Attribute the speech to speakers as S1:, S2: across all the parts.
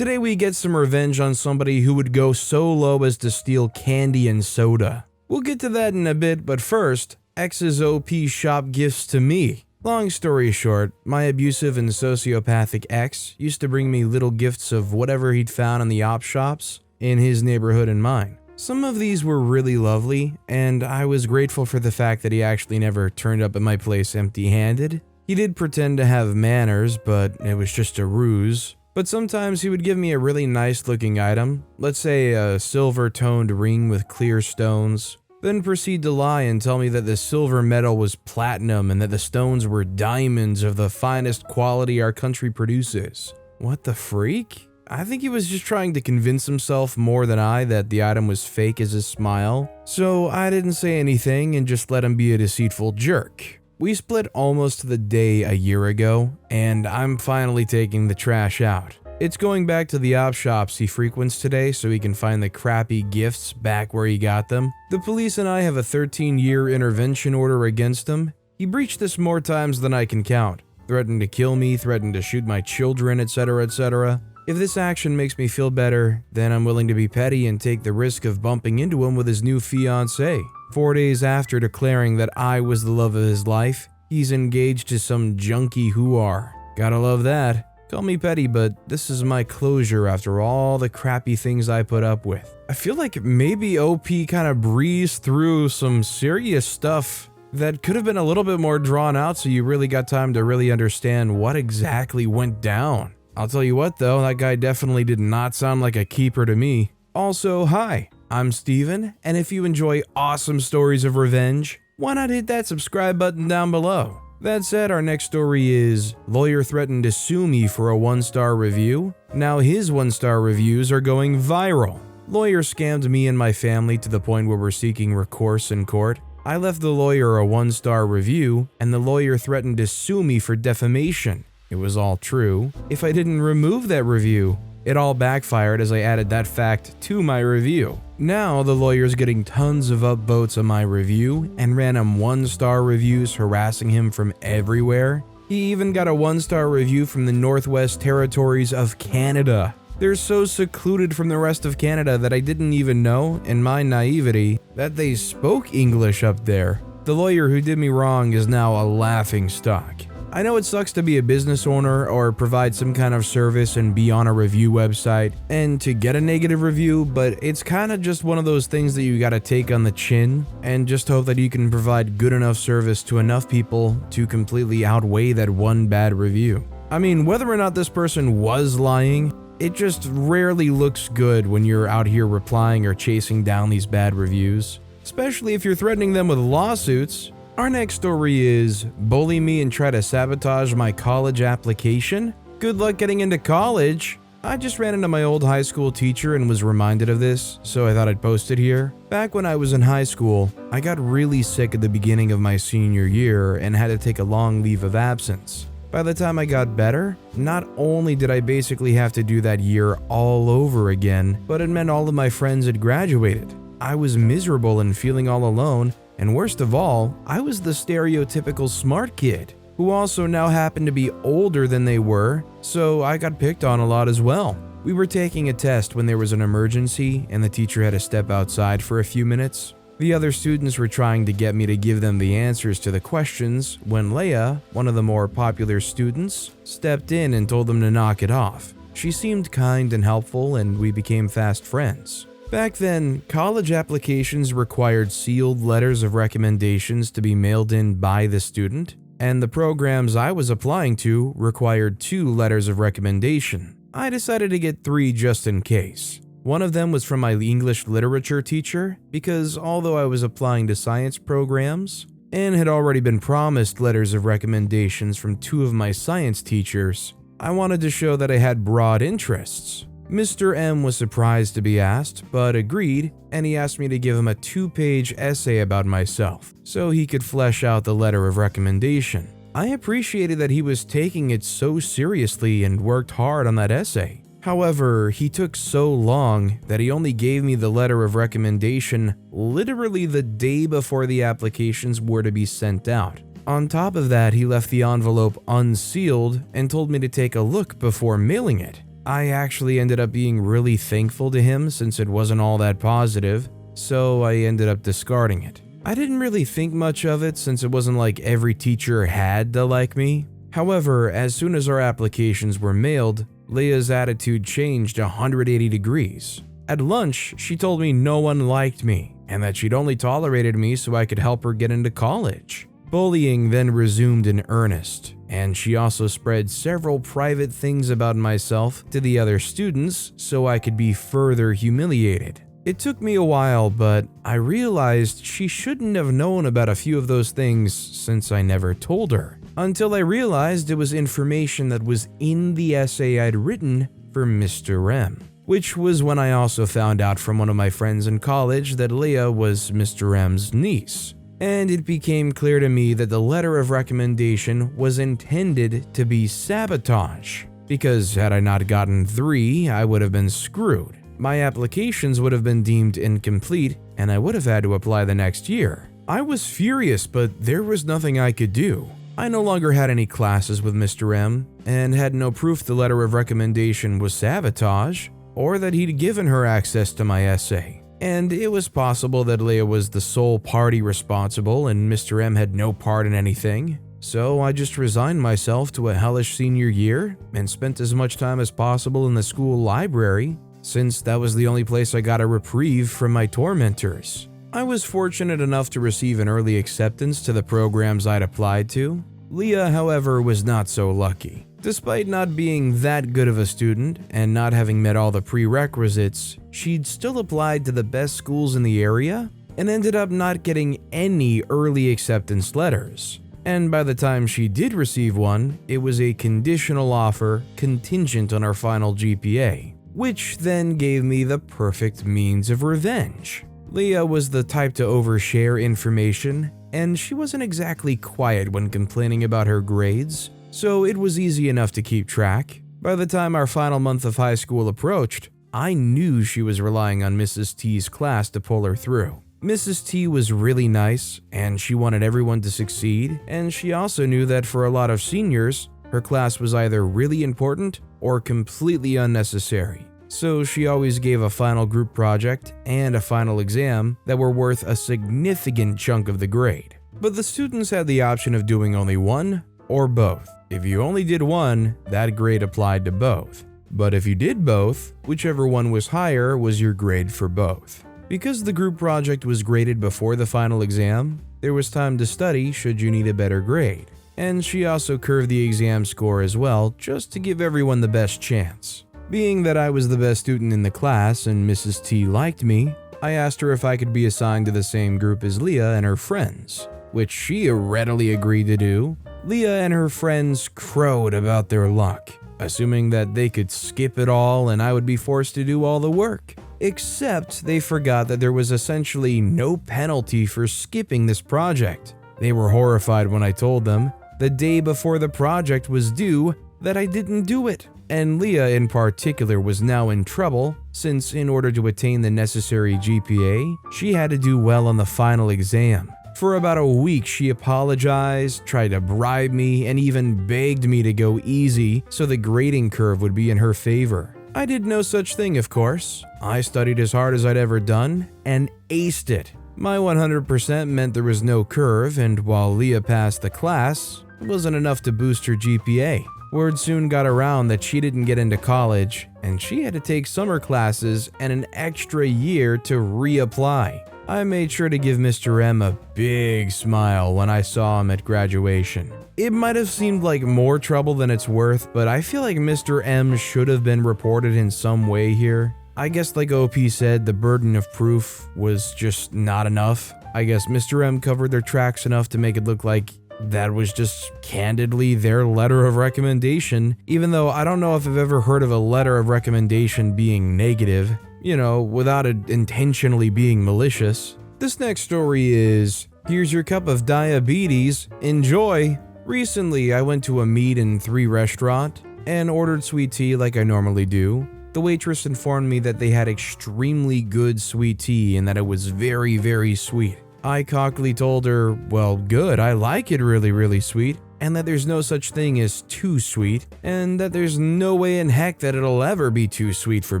S1: Today we get some revenge on somebody who would go so low as to steal candy and soda. We'll get to that in a bit, but first, X's OP shop gifts to me. Long story short, my abusive and sociopathic ex used to bring me little gifts of whatever he'd found in the op shops in his neighborhood and mine. Some of these were really lovely, and I was grateful for the fact that he actually never turned up at my place empty-handed. He did pretend to have manners, but it was just a ruse. But sometimes he would give me a really nice-looking item, let's say a silver-toned ring with clear stones, then proceed to lie and tell me that the silver metal was platinum and that the stones were diamonds of the finest quality our country produces. What the freak? I think he was just trying to convince himself more than I that the item was fake as his smile, so I didn't say anything and just let him be a deceitful jerk. We split almost to the day a year ago, and I'm finally taking the trash out. It's going back to the op shops he frequents today so he can find the crappy gifts back where he got them. The police and I have a 13-year intervention order against him. He breached this more times than I can count. Threatened to kill me, threatened to shoot my children, etc., etc. If this action makes me feel better, then I'm willing to be petty and take the risk of bumping into him with his new fiancée. 4 days after declaring that I was the love of his life, he's engaged to some junkie whore. Gotta love that. Call me petty, but this is my closure after all the crappy things I put up with. I feel like maybe OP kind of breezed through some serious stuff that could have been a little bit more drawn out so you really got time to really understand what exactly went down. I'll tell you what though, that guy definitely did not sound like a keeper to me. Also, hi, I'm Steven, and if you enjoy awesome stories of revenge, why not hit that subscribe button down below? That said, our next story is Lawyer Threatened to Sue Me for a 1-star review. Now his 1-star reviews are going viral. Lawyer scammed me and my family to the point where we're seeking recourse in court. I left the lawyer a 1-star review, and the lawyer threatened to sue me for defamation. It was all true. If I didn't remove that review, it all backfired as I added that fact to my review. Now the lawyer's getting tons of upvotes on my review and random 1-star reviews harassing him from everywhere. He even got a 1-star review from the Northwest Territories of Canada. They're so secluded from the rest of Canada that I didn't even know, in my naivety, that they spoke English up there. The lawyer who did me wrong is now a laughingstock. I know it sucks to be a business owner or provide some kind of service and be on a review website and to get a negative review, but it's kind of just one of those things that you gotta take on the chin and just hope that you can provide good enough service to enough people to completely outweigh that one bad review. I mean, whether or not this person was lying, it just rarely looks good when you're out here replying or chasing down these bad reviews, especially if you're threatening them with lawsuits. Our next story is Bully Me and Try to Sabotage My College Application. Good luck getting into college. I just ran into my old high school teacher and was reminded of this, so I thought I'd post it here. Back when I was in high school, I got really sick at the beginning of my senior year and had to take a long leave of absence. By the time I got better, not only did I basically have to do that year all over again, but it meant all of my friends had graduated. I was miserable and feeling all alone. And worst of all, I was the stereotypical smart kid, who also now happened to be older than they were, so I got picked on a lot as well. We were taking a test when there was an emergency and the teacher had to step outside for a few minutes. The other students were trying to get me to give them the answers to the questions when Leia, one of the more popular students, stepped in and told them to knock it off. She seemed kind and helpful, and we became fast friends. Back then, college applications required sealed letters of recommendations to be mailed in by the student, and the programs I was applying to required 2 letters of recommendation. I decided to get 3 just in case. One of them was from my English literature teacher, because although I was applying to science programs and had already been promised letters of recommendations from 2 of my science teachers, I wanted to show that I had broad interests. Mr. M was surprised to be asked, but agreed, and he asked me to give him a 2-page essay about myself, so he could flesh out the letter of recommendation. I appreciated that he was taking it so seriously and worked hard on that essay. However, he took so long that he only gave me the letter of recommendation literally the day before the applications were to be sent out. On top of that, he left the envelope unsealed and told me to take a look before mailing it. I actually ended up being really thankful to him since it wasn't all that positive, so I ended up discarding it. I didn't really think much of it since it wasn't like every teacher had to like me. However, as soon as our applications were mailed, Leah's attitude changed 180 degrees. At lunch, she told me no one liked me and that she'd only tolerated me so I could help her get into college. Bullying then resumed in earnest, and she also spread several private things about myself to the other students so I could be further humiliated. It took me a while, but I realized she shouldn't have known about a few of those things since I never told her, until I realized it was information that was in the essay I'd written for Mr. M, which was when I also found out from one of my friends in college that Leah was Mr. M's niece. And it became clear to me that the letter of recommendation was intended to be sabotage, because had I not gotten 3, I would have been screwed. My applications would have been deemed incomplete, and I would have had to apply the next year. I was furious, but there was nothing I could do. I no longer had any classes with Mr. M, and had no proof the letter of recommendation was sabotage, or that he'd given her access to my essay. And it was possible that Leah was the sole party responsible and Mr. M had no part in anything. So I just resigned myself to a hellish senior year and spent as much time as possible in the school library, since that was the only place I got a reprieve from my tormentors. I was fortunate enough to receive an early acceptance to the programs I'd applied to. Leah, however, was not so lucky. Despite not being that good of a student and not having met all the prerequisites, she'd still applied to the best schools in the area and ended up not getting any early acceptance letters. And by the time she did receive one, it was a conditional offer contingent on her final GPA, which then gave me the perfect means of revenge. Leah was the type to overshare information, and she wasn't exactly quiet when complaining about her grades, so it was easy enough to keep track. By the time our final month of high school approached, I knew she was relying on Mrs. T's class to pull her through. Mrs. T was really nice, and she wanted everyone to succeed, and she also knew that for a lot of seniors, her class was either really important or completely unnecessary. So she always gave a final group project and a final exam that were worth a significant chunk of the grade. But the students had the option of doing only one or both. If you only did one, that grade applied to both. But if you did both, whichever one was higher was your grade for both. Because the group project was graded before the final exam, there was time to study should you need a better grade. And she also curved the exam score as well, just to give everyone the best chance. Being that I was the best student in the class and Mrs. T liked me, I asked her if I could be assigned to the same group as Leah and her friends, which she readily agreed to do. Leah and her friends crowed about their luck, assuming that they could skip it all and I would be forced to do all the work. Except they forgot that there was essentially no penalty for skipping this project. They were horrified when I told them, the day before the project was due, that I didn't do it. And Leah in particular was now in trouble, since in order to attain the necessary GPA, she had to do well on the final exam. For about a week, she apologized, tried to bribe me, and even begged me to go easy so the grading curve would be in her favor. I did no such thing, of course. I studied as hard as I'd ever done and aced it. My 100% meant there was no curve, and while Leah passed the class, it wasn't enough to boost her GPA. Word soon got around that she didn't get into college, and she had to take summer classes and an extra year to reapply. I made sure to give Mr. M a big smile when I saw him at graduation. It might have seemed like more trouble than it's worth, but I feel like Mr. M should have been reported in some way here. I guess like OP said, the burden of proof was just not enough. I guess Mr. M covered their tracks enough to make it look like that was just candidly their letter of recommendation, even though I don't know if I've ever heard of a letter of recommendation being negative, without it intentionally being malicious. This next story is, here's your cup of diabetes, enjoy. Recently, I went to a meat and 3 restaurant and ordered sweet tea like I normally do. The waitress informed me that they had extremely good sweet tea and that it was very, very sweet. I cockily told her, well, good, I like it really, really sweet. and that there's no such thing as too sweet, and that there's no way in heck that it'll ever be too sweet for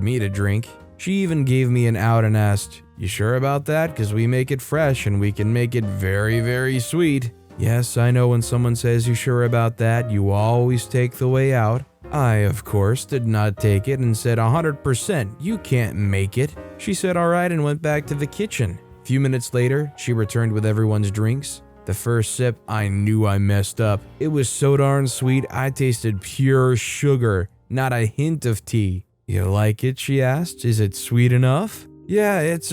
S1: me to drink. She even gave me an out and asked, "You sure about that? 'Cause we make it fresh and we can make it very, very sweet." Yes, I know when someone says you sure about that, you always take the way out. I, of course, did not take it and said 100%, you can't make it. She said alright and went back to the kitchen. A few minutes later, she returned with everyone's drinks. The first sip, I knew I messed up. It was so darn sweet, I tasted pure sugar, not a hint of tea. "You like it?" she asked. "Is it sweet enough?" "Yeah, it's,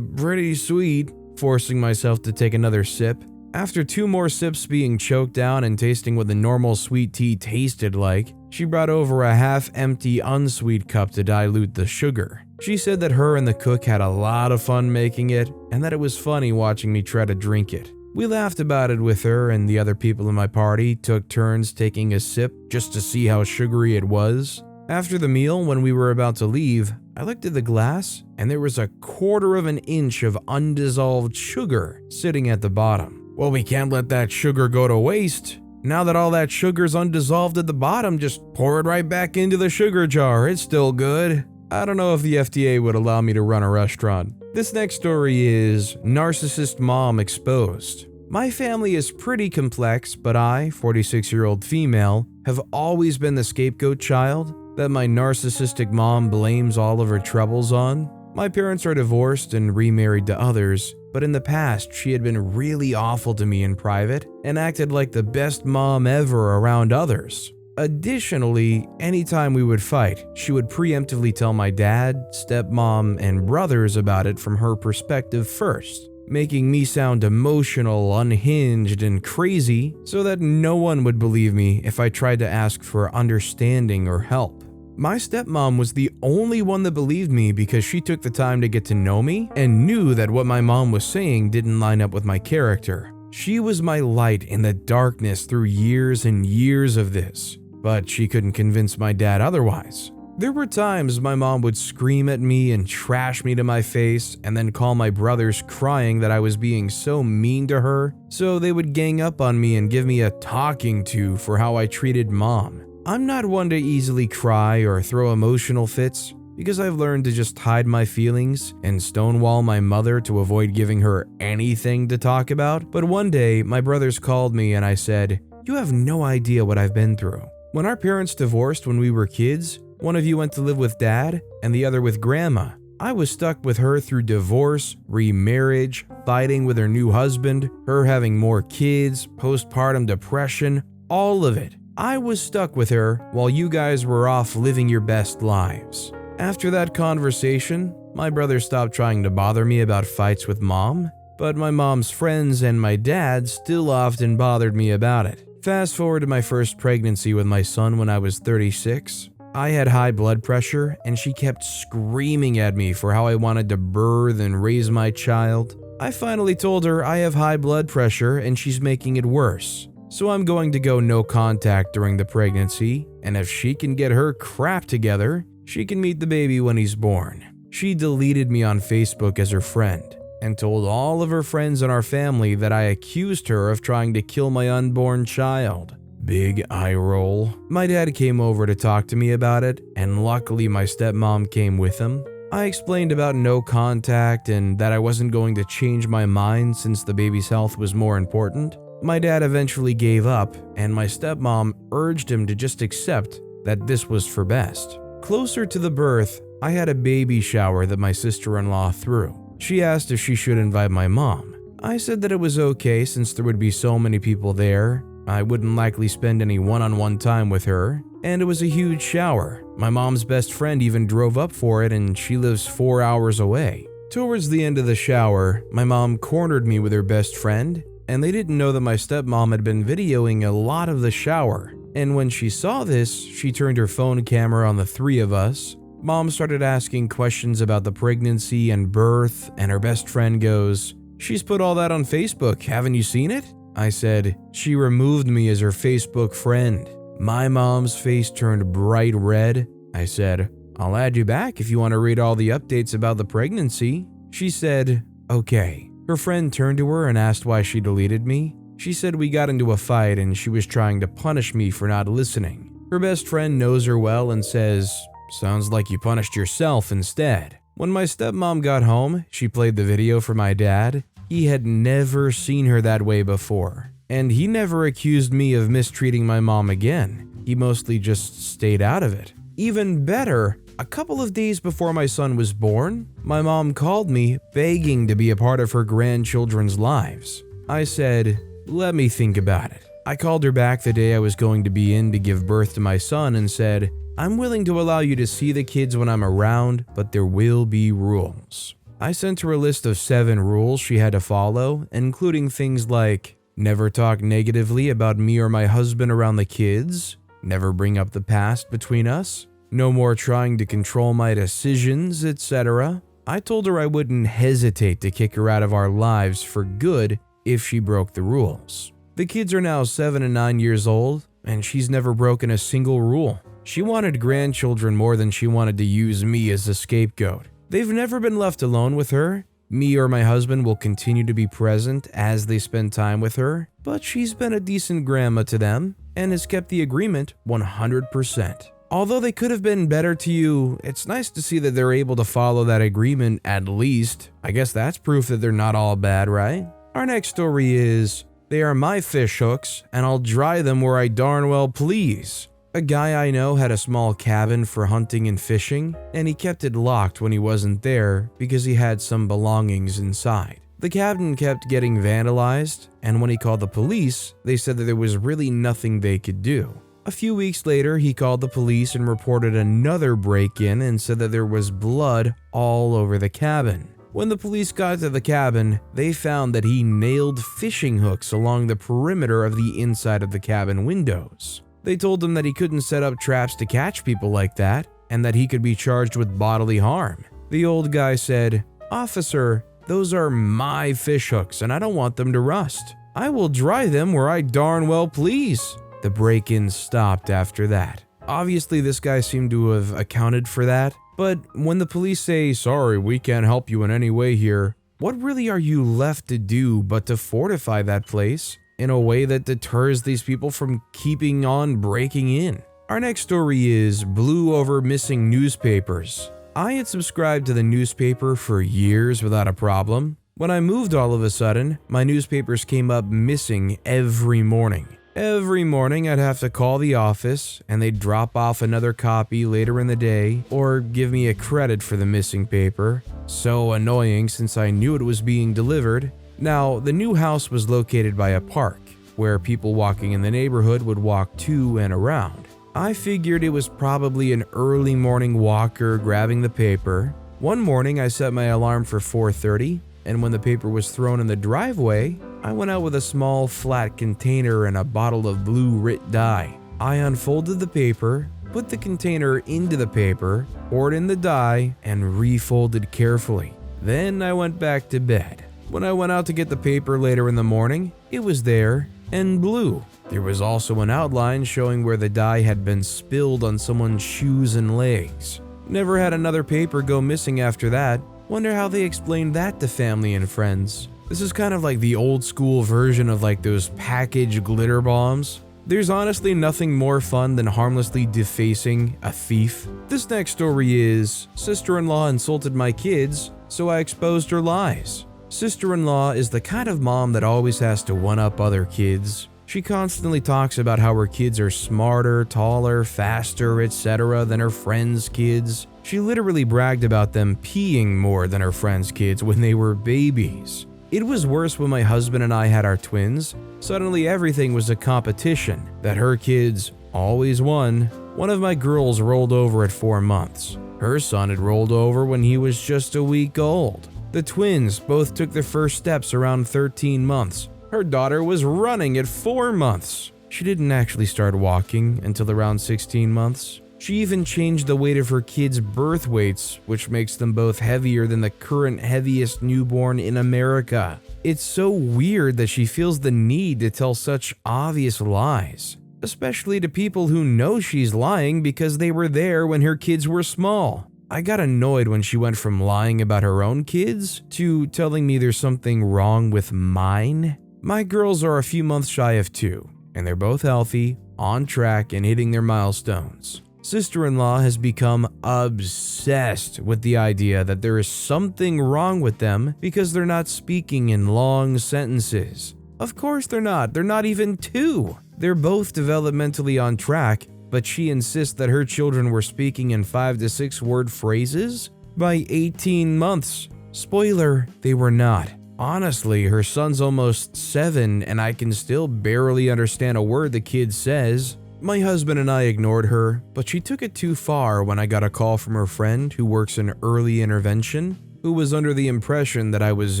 S1: pretty sweet," forcing myself to take another sip. After 2 more sips being choked down and tasting what the normal sweet tea tasted like, she brought over a half-empty unsweet cup to dilute the sugar. She said that her and the cook had a lot of fun making it, and that it was funny watching me try to drink it. We laughed about it with her, and the other people in my party took turns taking a sip just to see how sugary it was. After the meal, when we were about to leave, I looked at the glass, and there was a 1/4 of an inch of undissolved sugar sitting at the bottom. Well, we can't let that sugar go to waste. Now that all that sugar's undissolved at the bottom, just pour it right back into the sugar jar. It's still good. I don't know if the FDA would allow me to run a restaurant. This next story is Narcisist Mom Exposed. My family is pretty complex, but I, 46-year-old female, have always been the scapegoat child that my narcissistic mom blames all of her troubles on. My parents are divorced and remarried to others, but in the past she had been really awful to me in private and acted like the best mom ever around others. Additionally, anytime we would fight, she would preemptively tell my dad, stepmom, and brothers about it from her perspective first, making me sound emotional, unhinged, and crazy so that no one would believe me if I tried to ask for understanding or help. My stepmom was the only one that believed me because she took the time to get to know me and knew that what my mom was saying didn't line up with my character. She was my light in the darkness through years and years of this, but she couldn't convince my dad otherwise. There were times my mom would scream at me and trash me to my face and then call my brothers crying that I was being so mean to her, so they would gang up on me and give me a talking to for how I treated mom. I'm not one to easily cry or throw emotional fits because I've learned to just hide my feelings and stonewall my mother to avoid giving her anything to talk about. But one day, my brothers called me and I said, "You have no idea what I've been through. When our parents divorced when we were kids, one of you went to live with dad and the other with grandma. I was stuck with her through divorce, remarriage, fighting with her new husband, her having more kids, postpartum depression, all of it. I was stuck with her while you guys were off living your best lives." After that conversation, my brother stopped trying to bother me about fights with mom, but my mom's friends and my dad still often bothered me about it. Fast forward to my first pregnancy with my son when I was 36. I had high blood pressure and she kept screaming at me for how I wanted to birth and raise my child. I finally told her I have high blood pressure and she's making it worse. So I'm going to go no contact during the pregnancy, and if she can get her crap together, she can meet the baby when he's born. She deleted me on Facebook as her friend, and told all of her friends in our family that I accused her of trying to kill my unborn child. Big eye roll. My dad came over to talk to me about it, and luckily my stepmom came with him. I explained about no contact and that I wasn't going to change my mind since the baby's health was more important. My dad eventually gave up, and my stepmom urged him to just accept that this was for best. Closer to the birth, I had a baby shower that my sister-in-law threw. She asked if she should invite my mom. I said that it was okay since there would be so many people there. I wouldn't likely spend any one-on-one time with her, and it was a huge shower. My mom's best friend even drove up for it, and she lives 4 hours away. Towards the end of the shower, my mom cornered me with her best friend, and they didn't know that my stepmom had been videoing a lot of the shower. And when she saw this, she turned her phone camera on the 3 of us. Mom started asking questions about the pregnancy and birth, and her best friend goes, "She's put all that on Facebook, haven't you seen it?" I said, "She removed me as her Facebook friend." My mom's face turned bright red. I said, "I'll add you back if you want to read all the updates about the pregnancy." She said, "Okay." Her friend turned to her and asked why she deleted me. She said we got into a fight and she was trying to punish me for not listening. Her best friend knows her well and says, "Sounds like you punished yourself instead." When my stepmom got home, she played the video for my dad. He had never seen her that way before, and he never accused me of mistreating my mom again. He mostly just stayed out of it. Even better, a couple of days before my son was born, my mom called me begging to be a part of her grandchildren's lives. I said, "Let me think about it." I called her back the day I was going to be in to give birth to my son and said, "I'm willing to allow you to see the kids when I'm around, but there will be rules." I sent her a list of 7 rules she had to follow, including things like never talk negatively about me or my husband around the kids, never bring up the past between us, no more trying to control my decisions, etc. I told her I wouldn't hesitate to kick her out of our lives for good if she broke the rules. The kids are now 7 and 9 years old, and she's never broken a single rule. She wanted grandchildren more than she wanted to use me as a scapegoat. They've never been left alone with her. Me or my husband will continue to be present as they spend time with her, but she's been a decent grandma to them and has kept the agreement 100%. Although they could have been better to you, it's nice to see that they're able to follow that agreement at least. I guess that's proof that they're not all bad, right? Our next story is, they are my fish hooks and I'll dry them where I darn well please. A guy I know had a small cabin for hunting and fishing, and he kept it locked when he wasn't there because he had some belongings inside. The cabin kept getting vandalized, and when he called the police, they said that there was really nothing they could do. A few weeks later, he called the police and reported another break-in and said that there was blood all over the cabin. When the police got to the cabin, they found that he nailed fishing hooks along the perimeter of the inside of the cabin windows. They told him that he couldn't set up traps to catch people like that, and that he could be charged with bodily harm. The old guy said, "Officer, those are my fish hooks and I don't want them to rust. I will dry them where I darn well please." The break-in stopped after that. Obviously, this guy seemed to have accounted for that, but when the police say, "Sorry, we can't help you in any way here," what really are you left to do but to fortify that place in a way that deters these people from keeping on breaking in? Our next story is Blue over missing newspapers. I had subscribed to the newspaper for years without a problem. When I moved, all of a sudden, my newspapers came up missing every morning. Every morning I'd have to call the office and they'd drop off another copy later in the day or give me a credit for the missing paper. So annoying since I knew it was being delivered. Now, the new house was located by a park, where people walking in the neighborhood would walk to and around. I figured it was probably an early morning walker grabbing the paper. One morning I set my alarm for 4:30, and when the paper was thrown in the driveway, I went out with a small flat container and a bottle of blue Rit dye. I unfolded the paper, put the container into the paper, poured in the dye, and refolded carefully. Then I went back to bed. When I went out to get the paper later in the morning, it was there and blue. There was also an outline showing where the dye had been spilled on someone's shoes and legs. Never had another paper go missing after that. Wonder how they explained that to family and friends. This is kind of like the old school version of like those packaged glitter bombs. There's honestly nothing more fun than harmlessly defacing a thief. This next story is, sister-in-law insulted my kids, so I exposed her lies. Sister-in-law is the kind of mom that always has to one-up other kids. She constantly talks about how her kids are smarter, taller, faster, etc. than her friends' kids. She literally bragged about them peeing more than her friends' kids when they were babies. It was worse when my husband and I had our twins. Suddenly everything was a competition, that her kids always won. One of my girls rolled over at 4 months. Her son had rolled over when he was just a week old. The twins both took their first steps around 13 months. Her daughter was running at 4 months. She didn't actually start walking until around 16 months. She even changed the weight of her kids' birth weights, which makes them both heavier than the current heaviest newborn in America. It's so weird that she feels the need to tell such obvious lies, especially to people who know she's lying because they were there when her kids were small. I got annoyed when she went from lying about her own kids to telling me there's something wrong with mine. My girls are a few months shy of 2, and they're both healthy, on track, and hitting their milestones. Sister-in-law has become obsessed with the idea that there is something wrong with them because they're not speaking in long sentences. Of course they're not even 2. They're both developmentally on track, but she insists that her children were speaking in 5 to 6 word phrases by 18 months. Spoiler, they were not. Honestly, her son's almost 7 and I can still barely understand a word the kid says. My husband and I ignored her, but she took it too far when I got a call from her friend who works in early intervention, who was under the impression that I was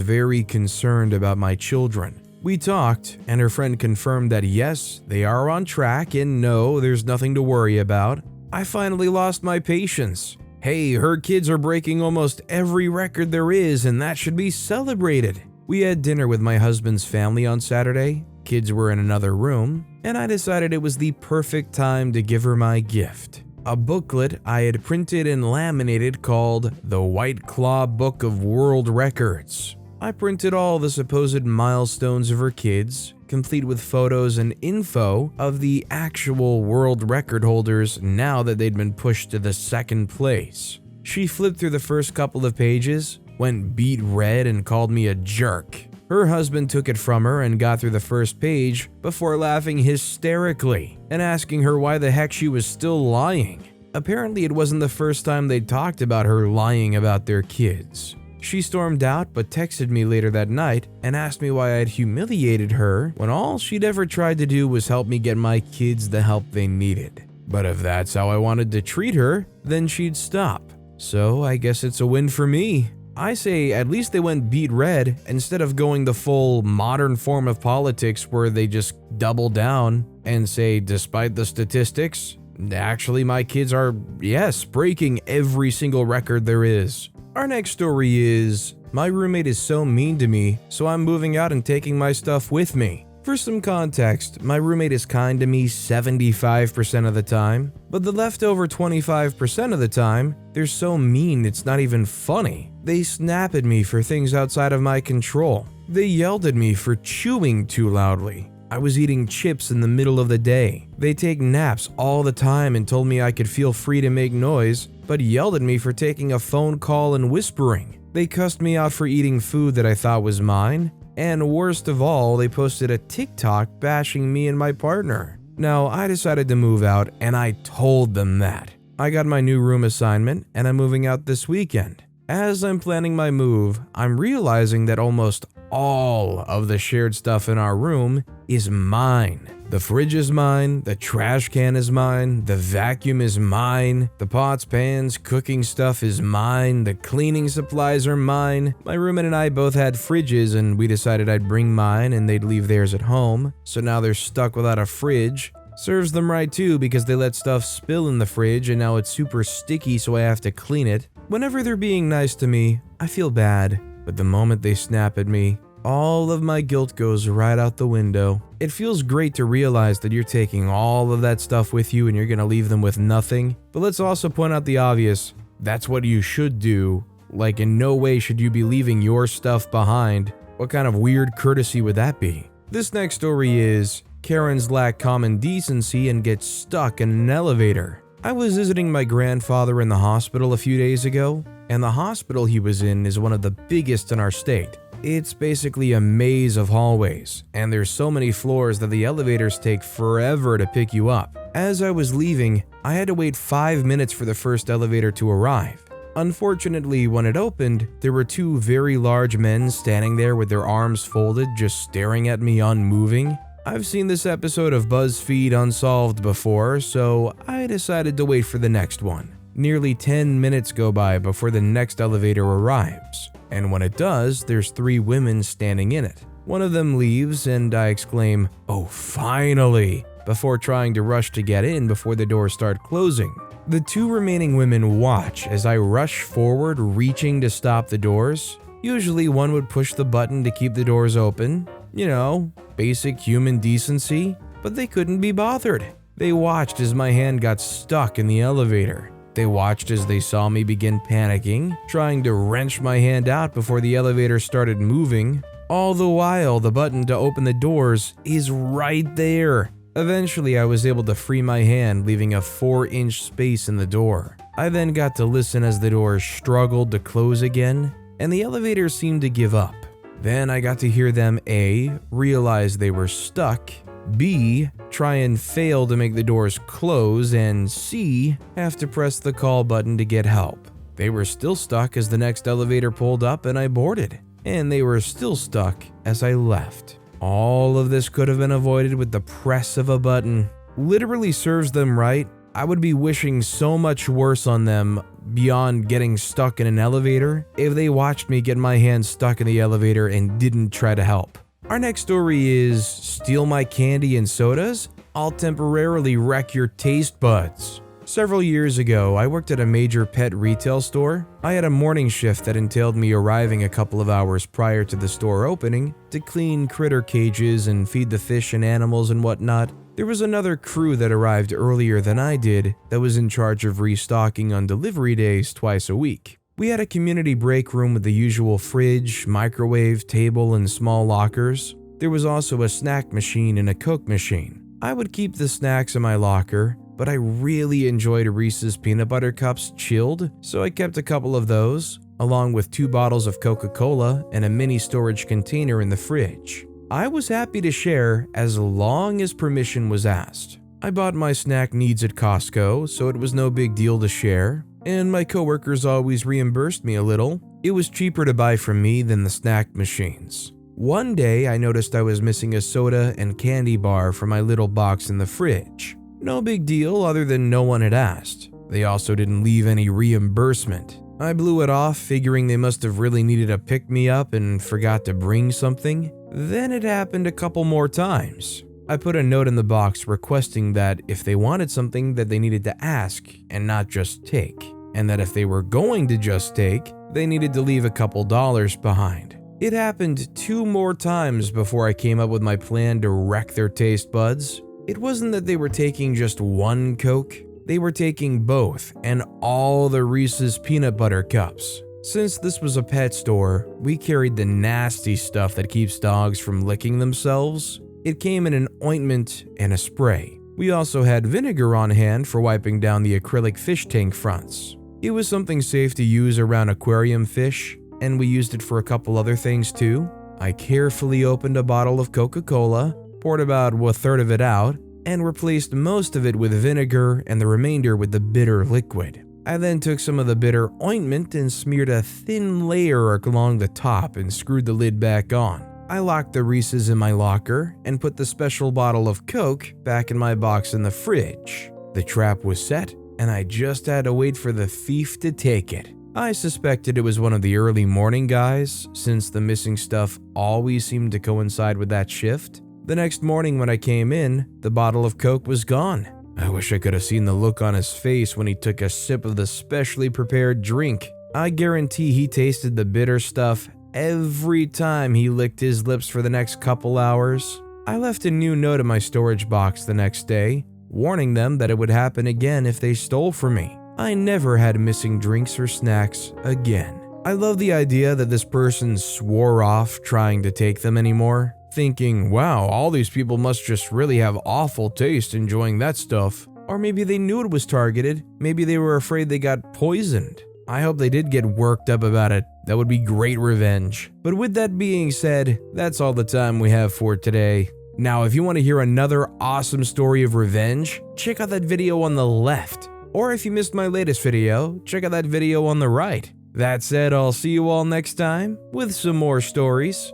S1: very concerned about my children. We talked, and her friend confirmed that yes, they are on track and no, there's nothing to worry about. I finally lost my patience. Hey, her kids are breaking almost every record there is, and that should be celebrated. We had dinner with my husband's family on Saturday. Kids were in another room, and I decided it was the perfect time to give her my gift. A booklet I had printed and laminated called The White Claw Book of World Records. I printed all the supposed milestones of her kids, complete with photos and info of the actual world record holders now that they'd been pushed to the 2nd place. She flipped through the first couple of pages, went beet red and called me a jerk. Her husband took it from her and got through the first page before laughing hysterically and asking her why the heck she was still lying. Apparently it wasn't the first time they'd talked about her lying about their kids. She stormed out but texted me later that night and asked me why I'd humiliated her when all she'd ever tried to do was help me get my kids the help they needed. But if that's how I wanted to treat her, then she'd stop. So I guess it's a win for me. I say at least they went beet red instead of going the full modern form of politics where they just double down and say, despite the statistics, actually my kids are, yes, breaking every single record there is. Our next story is, my roommate is so mean to me, so I'm moving out and taking my stuff with me. For some context, my roommate is kind to me 75% of the time, but the leftover 25% of the time, they're so mean it's not even funny. They snap at me for things outside of my control. They yelled at me for chewing too loudly. I was eating chips in the middle of the day. They take naps all the time and told me I could feel free to make noise, but yelled at me for taking a phone call and whispering. They cussed me out for eating food that I thought was mine, and worst of all, they posted a TikTok bashing me and my partner. Now, I decided to move out, and I told them that. I got my new room assignment, and I'm moving out this weekend. As I'm planning my move, I'm realizing that almost all of the shared stuff in our room is mine. The fridge is mine, the trash can is mine, the vacuum is mine, the pots, pans, cooking stuff is mine, the cleaning supplies are mine. My roommate and I both had fridges and we decided I'd bring mine and they'd leave theirs at home, so now they're stuck without a fridge. Serves them right too because they let stuff spill in the fridge and now it's super sticky so I have to clean it. Whenever they're being nice to me, I feel bad, but the moment they snap at me, all of my guilt goes right out the window. It feels great to realize that you're taking all of that stuff with you and you're gonna leave them with nothing. But let's also point out the obvious. That's what you should do. Like, in no way should you be leaving your stuff behind. What kind of weird courtesy would that be? This next story is, Karens lack common decency and get stuck in an elevator. I was visiting my grandfather in the hospital a few days ago, and the hospital he was in is one of the biggest in our state. It's basically a maze of hallways, and there's so many floors that the elevators take forever to pick you up. As I was leaving, I had to wait 5 minutes for the first elevator to arrive. Unfortunately, when it opened, there were 2 very large men standing there with their arms folded, just staring at me unmoving. I've seen this episode of BuzzFeed Unsolved before, so I decided to wait for the next one. Nearly 10 minutes go by before the next elevator arrives. And when it does, there's 3 women standing in it. One of them leaves and I exclaim, "Oh, finally!" before trying to rush to get in before the doors start closing. The 2 remaining women watch as I rush forward, reaching to stop the doors. Usually one would push the button to keep the doors open. You know, basic human decency, but they couldn't be bothered. They watched as my hand got stuck in the elevator. They watched as they saw me begin panicking, trying to wrench my hand out before the elevator started moving. All the while, the button to open the doors is right there. Eventually, I was able to free my hand, leaving a 4-inch space in the door. I then got to listen as the door struggled to close again, and the elevator seemed to give up. Then I got to hear them A, realize they were stuck, B, try and fail to make the doors close, and C, have to press the call button to get help. They were still stuck as the next elevator pulled up and I boarded, and they were still stuck as I left. All of this could have been avoided with the press of a button. Literally serves them right. I would be wishing so much worse on them beyond getting stuck in an elevator if they watched me get my hand stuck in the elevator and didn't try to help. Our next story is steal my candy and sodas? I'll temporarily wreck your taste buds. Several years ago, I worked at a major pet retail store. I had a morning shift that entailed me arriving a couple of hours prior to the store opening to clean critter cages and feed the fish and animals and whatnot. There was another crew that arrived earlier than I did that was in charge of restocking on delivery days twice a week. We had a community break room with the usual fridge, microwave, table, and small lockers. There was also a snack machine and a Coke machine. I would keep the snacks in my locker, but I really enjoyed Reese's peanut butter cups chilled, so I kept a couple of those, along with 2 bottles of Coca-Cola and a mini storage container in the fridge. I was happy to share as long as permission was asked. I bought my snack needs at Costco, so it was no big deal to share, and my coworkers always reimbursed me a little. It was cheaper to buy from me than the snack machines. One day, I noticed I was missing a soda and candy bar from my little box in the fridge. No big deal other than no one had asked. They also didn't leave any reimbursement. I blew it off, figuring they must have really needed a pick-me-up and forgot to bring something. Then it happened a couple more times. I put a note in the box requesting that if they wanted something that they needed to ask and not just take, and that if they were going to just take, they needed to leave a couple dollars behind. It happened 2 more times before I came up with my plan to wreck their taste buds. It wasn't that they were taking just one Coke, they were taking both and all the Reese's peanut butter cups. Since this was a pet store, we carried the nasty stuff that keeps dogs from licking themselves. It came in an ointment and a spray. We also had vinegar on hand for wiping down the acrylic fish tank fronts. It was something safe to use around aquarium fish, and we used it for a couple other things too. I carefully opened a bottle of Coca-Cola, poured about 1/3 of it out, and replaced most of it with vinegar and the remainder with the bitter liquid. I then took some of the bitter ointment and smeared a thin layer along the top and screwed the lid back on. I locked the Reese's in my locker and put the special bottle of Coke back in my box in the fridge. The trap was set, and I just had to wait for the thief to take it. I suspected it was one of the early morning guys, since the missing stuff always seemed to coincide with that shift. The next morning when I came in, the bottle of Coke was gone. I wish I could have seen the look on his face when he took a sip of the specially prepared drink. I guarantee he tasted the bitter stuff every time he licked his lips for the next couple hours. I left a new note in my storage box the next day, warning them that it would happen again if they stole from me. I never had missing drinks or snacks again. I love the idea that this person swore off trying to take them anymore, thinking, wow, all these people must just really have awful taste enjoying that stuff. Or maybe they knew it was targeted. Maybe they were afraid they got poisoned. I hope they did get worked up about it. That would be great revenge. But with that being said, that's all the time we have for today. Now, if you want to hear another awesome story of revenge, check out that video on the left. Or if you missed my latest video, check out that video on the right. That said, I'll see you all next time with some more stories.